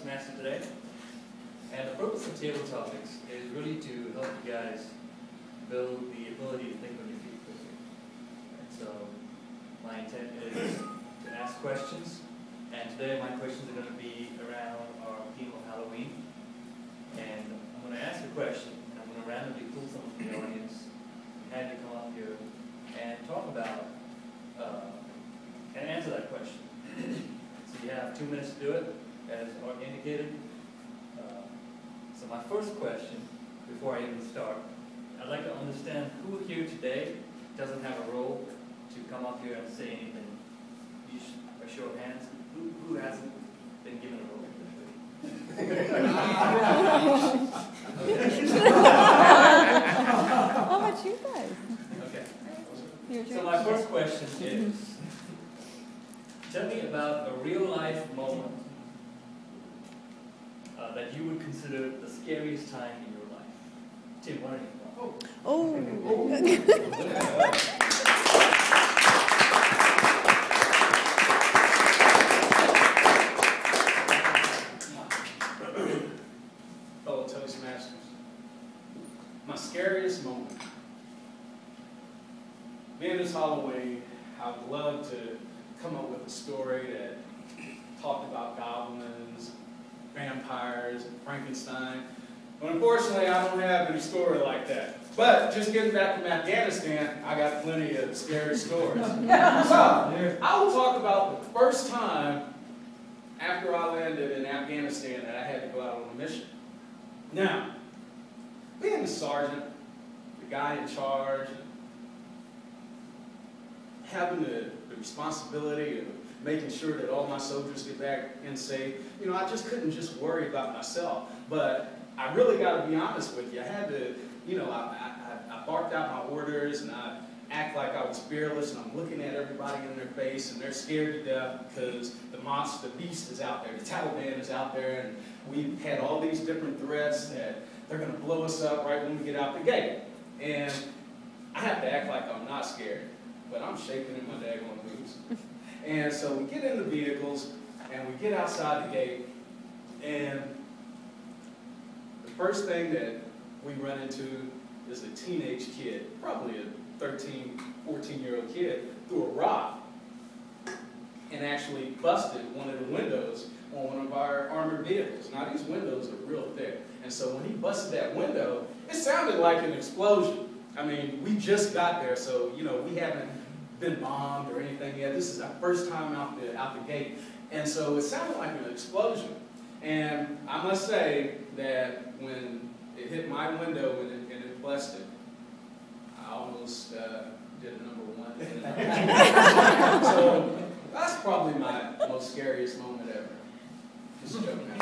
Toastmaster today. And the purpose of Table Topics is really to help you guys build the ability to think on your feet quickly. And so my intent is to ask questions. And today my questions are going to be around our theme of Halloween. And I'm going to ask a question, and I'm going to randomly pull someone from the audience and have you come up here and talk about and answer that question. So you have 2 minutes to do it, as indicated. So my first question, before I even start, I'd like to understand who here today doesn't have a role to come up here and say anything. You a show of hands. Who hasn't been given a role? How about you guys? Okay. So my first question is, tell me about a real-life moment that you would consider the scariest time in your life. Tim, why don't you go? Oh. Fellow Toastmasters, my scariest moment. Being this Halloween, I would love to come up with a story that talked about goblins, vampires, and Frankenstein. But unfortunately, I don't have any story like that. But just getting back from Afghanistan, I got plenty of scary stories. So, I will talk about the first time after I landed in Afghanistan that I had to go out on a mission. Now, being the sergeant, the guy in charge, having the responsibility of making sure that all my soldiers get back in safe, you know, I just couldn't just worry about myself. But I really got to be honest with you. I had to, you know, I barked out my orders and I act like I was fearless, and I'm looking at everybody in their face and they're scared to death because the monster, the beast is out there, the Taliban is out there, and we've had all these different threats that they're going to blow us up right when we get out the gate. And I have to act like I'm not scared, but I'm shaking in my daggone boots. And so we get in the vehicles and we get outside the gate, and the first thing that we run into is a teenage kid, probably a 13, 14-year-old kid, threw a rock and actually busted one of the windows on one of our armored vehicles. Now these windows are real thick, and so when he busted that window, it sounded like an explosion. I mean, we just got there, so you know we haven't been bombed or anything yet. This is our first time out the gate, and so it sounded like an explosion. And I must say that when it hit my window and it busted, I almost did a #1. So that's probably my most scariest moment ever. Just joking.